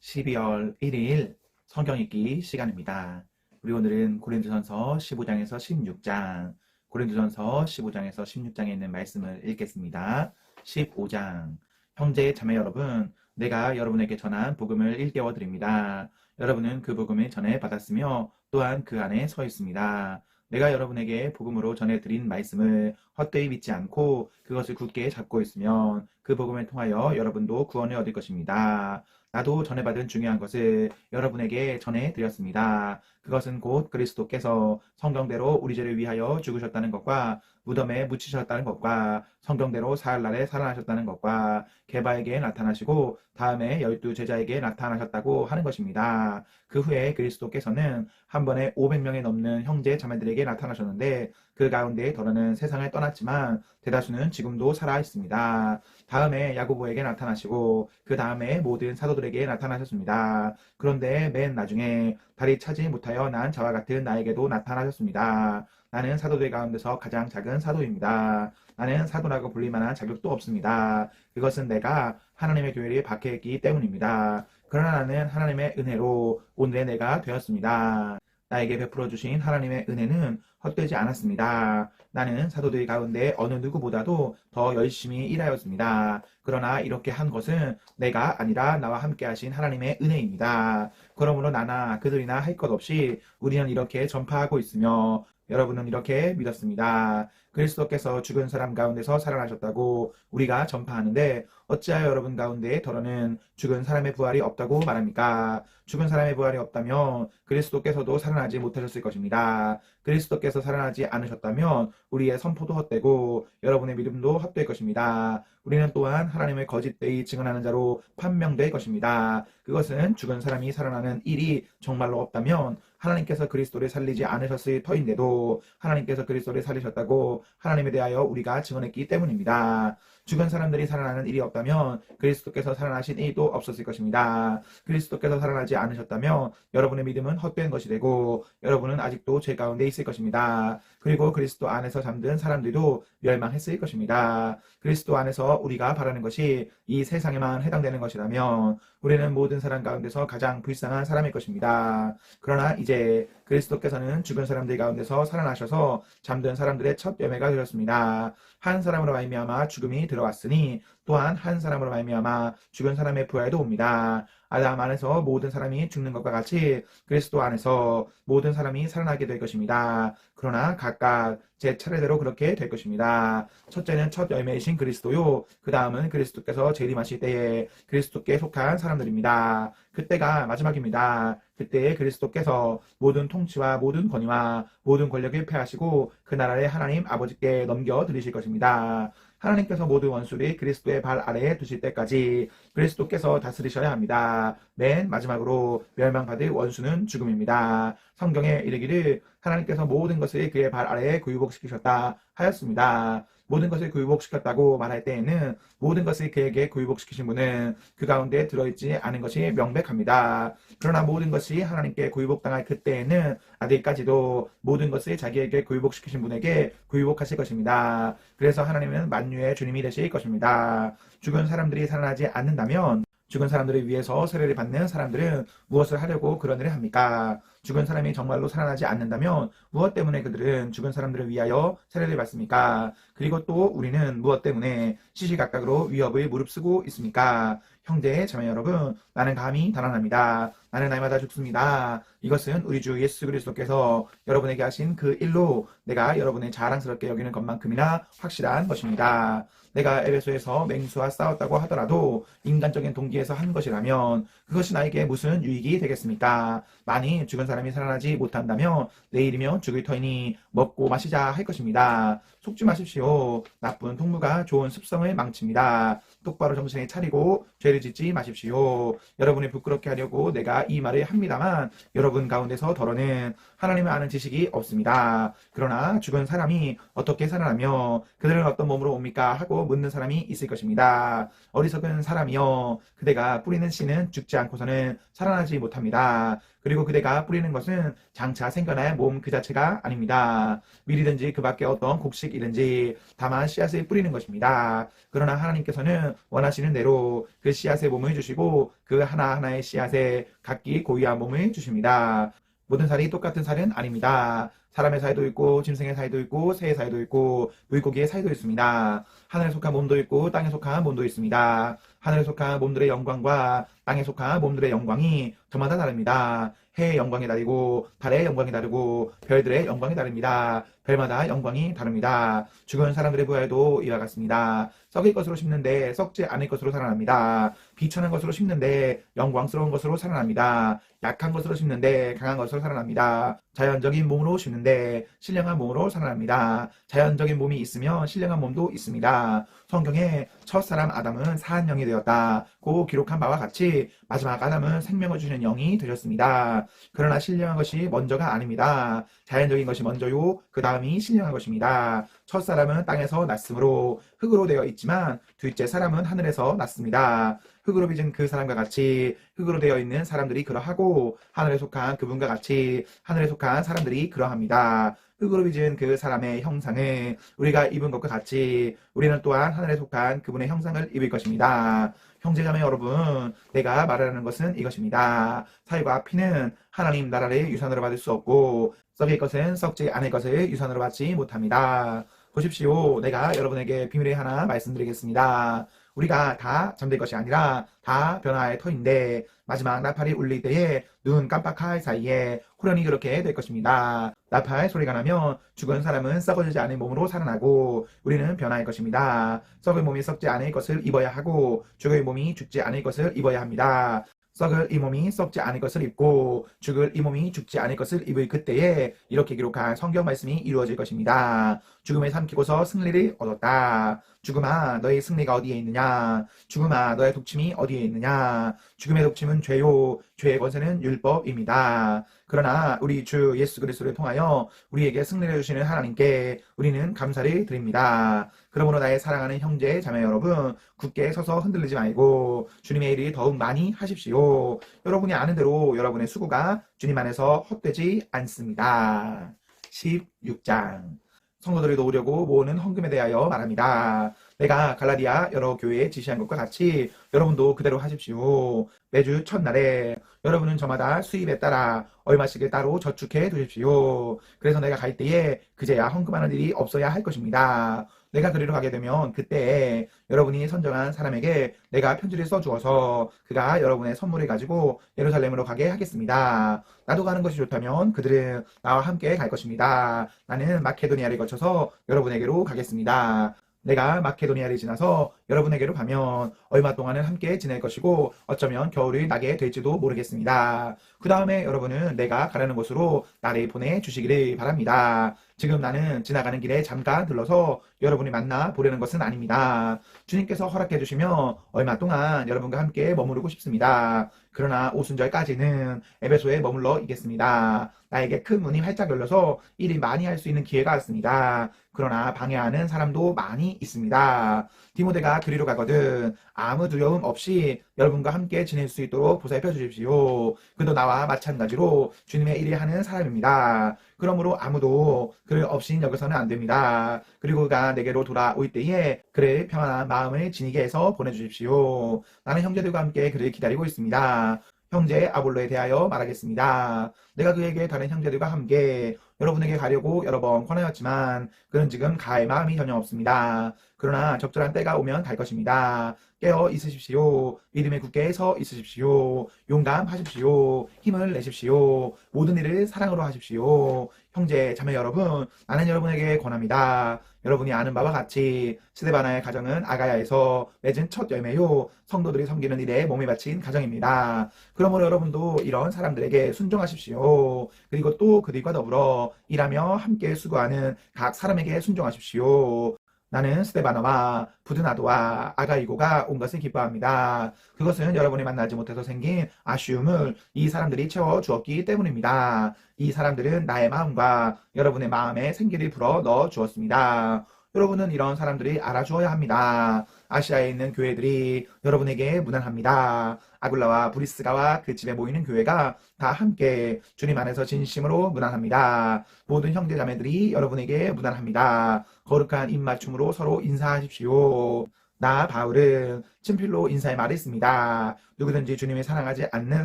12월 1일 성경 읽기 시간입니다. 우리 오늘은 고린도전서 15장에서 16장, 고린도전서 15장에서 16장에 있는 말씀을 읽겠습니다. 15장. 형제 자매 여러분, 내가 여러분에게 전한 복음을 일깨워 드립니다. 여러분은 그 복음을 전해 받았으며 또한 그 안에 서 있습니다. 내가 여러분에게 복음으로 전해드린 말씀을 헛되이 믿지 않고 그것을 굳게 잡고 있으면 그 복음을 통하여 여러분도 구원을 얻을 것입니다. 나도 전해받은 중요한 것을 여러분에게 전해드렸습니다. 그것은 곧 그리스도께서 성경대로 우리 죄를 위하여 죽으셨다는 것과 무덤에 묻히셨다는 것과 성경대로 사흘날에 살아나셨다는 것과 게바에게 나타나시고 다음에 12제자에게 나타나셨다고 하는 것입니다. 그 후에 그리스도께서는 한 번에 500명이 넘는 형제 자매들에게 나타나셨는데 그 가운데 더러는 세상을 떠났지만 대다수는 지금도 살아 있습니다. 다음에 야고보에게 나타나시고 그 다음에 모든 사도들에게 나타나셨습니다. 그런데 맨 나중에 다리 차지 못하여 난 자와 같은 나에게도 나타나셨습니다. 나는 사도들 가운데서 가장 작은 사도입니다. 나는 사도라고 불릴 만한 자격도 없습니다. 그것은 내가 하나님의 교회에 박해했기 때문입니다. 그러나 나는 하나님의 은혜로 오늘의 내가 되었습니다. 나에게 베풀어 주신 하나님의 은혜는 헛되지 않았습니다. 나는 사도들 가운데 어느 누구보다도 더 열심히 일하였습니다. 그러나 이렇게 한 것은 내가 아니라 나와 함께 하신 하나님의 은혜입니다. 그러므로 나나 그들이나 할 것 없이 우리는 이렇게 전파하고 있으며 여러분은 이렇게 믿었습니다. 그리스도께서 죽은 사람 가운데서 살아나셨다고 우리가 전파하는데 어찌하여 여러분 가운데 더러는 죽은 사람의 부활이 없다고 말합니까? 죽은 사람의 부활이 없다면 그리스도께서도 살아나지 못하셨을 것입니다. 그리스도께서 살아나지 않으셨다면 우리의 선포도 헛되고 여러분의 믿음도 헛될 것입니다. 우리는 또한 하나님을 거짓되이 증언하는 자로 판명될 것입니다. 그것은 죽은 사람이 살아나는 일이 정말로 없다면 하나님께서 그리스도를 살리지 않으셨을 터인데도 하나님께서 그리스도를 살리셨다고 하나님에 대하여 우리가 증언했기 때문입니다. 죽은 사람들이 살아나는 일이 없다면 그리스도께서 살아나신 일도 없었을 것입니다. 그리스도께서 살아나지 않으셨다면 여러분의 믿음은 헛된 것이 되고 여러분은 아직도 죄 가운데 있을 것입니다. 그리고 그리스도 안에서 잠든 사람들도 멸망했을 것입니다. 그리스도 안에서 우리가 바라는 것이 이 세상에만 해당되는 것이라면 우리는 모든 사람 가운데서 가장 불쌍한 사람일 것입니다. 그러나 이제 그리스도께서는 죽은 사람들 가운데서 살아나셔서 잠든 사람들의 첫 열매가 되었습니다. 한 사람으로 말미암아 죽음이 들어왔으니 또한 한 사람으로 말미암아 죽은 사람의 부활도 옵니다. 아담 안에서 모든 사람이 죽는 것과 같이 그리스도 안에서 모든 사람이 살아나게 될 것입니다. 그러나 각각 제 차례대로 그렇게 될 것입니다. 첫째는 첫 열매이신 그리스도요. 그 다음은 그리스도께서 재림하실 때에 그리스도께 속한 사람들입니다. 그때가 마지막입니다. 그때에 그리스도께서 모든 통치와 모든 권위와 모든 권력을 폐하시고 그 나라를 하나님 아버지께 넘겨드리실 것입니다. 하나님께서 모든 원수를 그리스도의 발 아래에 두실 때까지 그리스도께서 다스리셔야 합니다. 맨 마지막으로 멸망받을 원수는 죽음입니다. 성경에 이르기를 하나님께서 모든 것을 그의 발 아래에 굴복시키셨다 하였습니다. 모든 것을 굴복시켰다고 말할 때에는 모든 것을 그에게 굴복시키신 분은 그 가운데 들어있지 않은 것이 명백합니다. 그러나 모든 것이 하나님께 굴복당할 그때에는 아직까지도 모든 것을 자기에게 굴복시키신 분에게 굴복하실 것입니다. 그래서 하나님은 만유의 주님이 되실 것입니다. 죽은 사람들이 살아나지 않는다면 죽은 사람들을 위해서 세례를 받는 사람들은 무엇을 하려고 그런 일을 합니까? 죽은 사람이 정말로 살아나지 않는다면 무엇 때문에 그들은 죽은 사람들을 위하여 세례를 받습니까? 그리고 또 우리는 무엇 때문에 시시각각으로 위협을 무릅쓰고 있습니까? 형제 자매 여러분, 나는 감히 단언합니다. 나는 날마다 죽습니다. 이것은 우리 주 예수 그리스도께서 여러분에게 하신 그 일로 내가 여러분을 자랑스럽게 여기는 것만큼이나 확실한 것입니다. 내가 에베소에서 맹수와 싸웠다고 하더라도 인간적인 동기에서 한 것이라면 그것이 나에게 무슨 유익이 되겠습니까? 만일 죽은 사람이 살아나지 못한다면 내일이면 죽을 터이니 먹고 마시자 할 것입니다. 속지 마십시오. 나쁜 통무가 좋은 습성을 망칩니다. 똑바로 정신을 차리고 죄를 짓지 마십시오. 여러분을 부끄럽게 하려고 내가 이 말을 합니다만 여러분 가운데서 더러는 하나님을 아는 지식이 없습니다. 그러나 죽은 사람이 어떻게 살아나며 그들은 어떤 몸으로 옵니까 하고 것이라고 묻는 사람이 있을 것입니다. 어리석은 사람이여, 그대가 뿌리는 씨는 죽지 않고서는 살아나지 못합니다. 그리고 그대가 뿌리는 것은 장차 생겨날 몸 그 자체가 아닙니다. 밀이든지 그 밖에 어떤 곡식이든지 다만 씨앗을 뿌리는 것입니다. 그러나 하나님께서는 원하시는 대로 그 씨앗의 몸을 주시고 그 하나하나의 씨앗에 각기 고유한 몸을 주십니다. 모든 살이 똑같은 살은 아닙니다. 사람의 사이도 있고 짐승의 사이도 있고 새의 사이도 있고 물고기의 사이도 있습니다. 하늘에 속한 몸도 있고 땅에 속한 몸도 있습니다. 하늘에 속한 몸들의 영광과 땅에 속한 몸들의 영광이 저마다 다릅니다. 해의 영광이 다르고 달의 영광이 다르고 별들의 영광이 다릅니다. 별마다 영광이 다릅니다. 죽은 사람들의 부활도 이와 같습니다. 썩을 것으로 심는데 썩지 않을 것으로 살아납니다. 비천한 것으로 심는데 영광스러운 것으로 살아납니다. 약한 것으로 심는데 강한 것으로 살아납니다. 자연적인 몸으로 심는데 신령한 몸으로 살아납니다. 자연적인 몸이 있으면 신령한 몸도 있습니다. 성경에 첫사람 아담은 사한 영이 되었다고 기록한 바와 같이 마지막 아담은 생명을 주시는 영이 되셨습니다. 그러나 신령한 것이 먼저가 아닙니다. 자연적인 것이 먼저요, 그 다음이 신령한 것입니다. 첫사람은 땅에서 났으므로 흙으로 되어 있지만 둘째 사람은 하늘에서 났습니다. 흙으로 빚은 그 사람과 같이 흙으로 되어 있는 사람들이 그러하고 하늘에 속한 그분과 같이 하늘에 속한 사람들이 그러합니다. 흙으로 빚은 그 사람의 형상을 우리가 입은 것과 같이 우리는 또한 하늘에 속한 그분의 형상을 입을 것입니다. 형제자매 여러분, 내가 말하는 것은 이것입니다. 살과 피는 하나님 나라를 유산으로 받을 수 없고 썩을 것은 썩지 않을 것을 유산으로 받지 못합니다. 보십시오. 내가 여러분에게 비밀을 하나 말씀드리겠습니다. 우리가 다 잠들 것이 아니라 다 변화의 터인데 마지막 나팔이 울릴 때에 눈 깜빡할 사이에 후련히 그렇게 될 것입니다. 나팔 소리가 나면 죽은 사람은 썩어지지 않은 몸으로 살아나고 우리는 변화할 것입니다. 썩을 몸이 썩지 않을 것을 입어야 하고 죽을 몸이 죽지 않을 것을 입어야 합니다. 썩을 이 몸이 썩지 않을 것을 입고 죽을 이 몸이 죽지 않을 것을 입을 그때에 이렇게 기록한 성경 말씀이 이루어질 것입니다. 죽음을 삼키고서 승리를 얻었다. 죽음아 너의 승리가 어디에 있느냐? 죽음아 너의 독침이 어디에 있느냐? 죽음의 독침은 죄요, 죄의 권세는 율법입니다. 그러나 우리 주 예수 그리스도를 통하여 우리에게 승리를 주시는 하나님께 우리는 감사를 드립니다. 그러므로 나의 사랑하는 형제 자매 여러분, 굳게 서서 흔들리지 말고 주님의 일을 더욱 많이 하십시오. 여러분이 아는 대로 여러분의 수고가 주님 안에서 헛되지 않습니다. 16장 성도들을 도우려고 모으는 헌금에 대하여 말합니다. 내가 갈라디아 여러 교회에 지시한 것과 같이 여러분도 그대로 하십시오. 매주 첫날에 여러분은 저마다 수입에 따라 얼마씩을 따로 저축해 두십시오. 그래서 내가 갈 때에 그제야 헌금하는 일이 없어야 할 것입니다. 내가 그리로 가게 되면 그때에 여러분이 선정한 사람에게 내가 편지를 써주어서 그가 여러분의 선물을 가지고 예루살렘으로 가게 하겠습니다. 나도 가는 것이 좋다면 그들은 나와 함께 갈 것입니다. 나는 마케도니아를 거쳐서 여러분에게로 가겠습니다. 내가 마케도니아를 지나서 여러분에게로 가면 얼마 동안은 함께 지낼 것이고 어쩌면 겨울을 나게 될지도 모르겠습니다. 그 다음에 여러분은 내가 가려는 곳으로 나를 보내주시기를 바랍니다. 지금 나는 지나가는 길에 잠깐 들러서 여러분이 만나 보려는 것은 아닙니다. 주님께서 허락해 주시면 얼마 동안 여러분과 함께 머무르고 싶습니다. 그러나 오순절까지는 에베소에 머물러 있겠습니다. 나에게 큰 문이 활짝 열려서 일이 많이 할 수 있는 기회가 왔습니다. 그러나 방해하는 사람도 많이 있습니다. 디모데가 그리로 가거든 아무 두려움 없이 여러분과 함께 지낼 수 있도록 보살펴 주십시오. 그도 나와 마찬가지로 주님의 일을 하는 사람입니다. 그러므로 아무도 그를 없이 여겨서는 안 됩니다. 그리고 그가 내게로 돌아올 때에 그를 평안한 마음을 지니게 해서 보내주십시오. 나는 형제들과 함께 그를 기다리고 있습니다. 형제 아볼로에 대하여 말하겠습니다. 내가 그에게 다른 형제들과 함께 여러분에게 가려고 여러 번 권하였지만 그는 지금 갈 마음이 전혀 없습니다. 그러나 적절한 때가 오면 갈 것입니다. 깨어 있으십시오. 믿음에 굳게 서 있으십시오. 용감하십시오. 힘을 내십시오. 모든 일을 사랑으로 하십시오. 형제, 자매 여러분, 나는 여러분에게 권합니다. 여러분이 아는 바와 같이 스데바나의 가정은 아가야에서 맺은 첫 열매요 성도들이 섬기는 일에 몸을 바친 가정입니다. 그러므로 여러분도 이런 사람들에게 순종하십시오. 그리고 또 그들과 더불어 일하며 함께 수고하는 각 사람에게 순종하십시오. 나는 스데바나와 부드나도와 아가이고가 온 것을 기뻐합니다. 그것은 여러분이 만나지 못해서 생긴 아쉬움을 이 사람들이 채워주었기 때문입니다. 이 사람들은 나의 마음과 여러분의 마음에 생기를 불어 넣어 주었습니다. 여러분은 이런 사람들이 알아주어야 합니다. 아시아에 있는 교회들이 여러분에게 무난합니다. 아굴라와 브리스가와 그 집에 모이는 교회가 다 함께 주님 안에서 진심으로 무난합니다. 모든 형제자매들이 여러분에게 무난합니다. 거룩한 입맞춤으로 서로 인사하십시오. 나 바울은 친필로 인사에 말했습니다. 누구든지 주님을 사랑하지 않는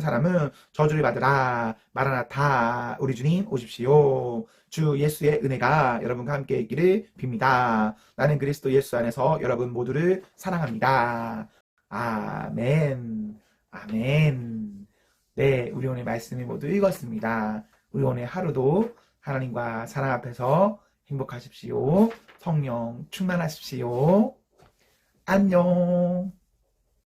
사람은 저주를 받으라. 마라나타, 우리 주님 오십시오. 주 예수의 은혜가 여러분과 함께 있기를 빕니다. 나는 그리스도 예수 안에서 여러분 모두를 사랑합니다. 아멘. 아멘. 네, 우리 오늘 말씀을 모두 읽었습니다. 우리 오늘 하루도 하나님과 사랑 앞에서 행복하십시오. 성령 충만하십시오. 안녕.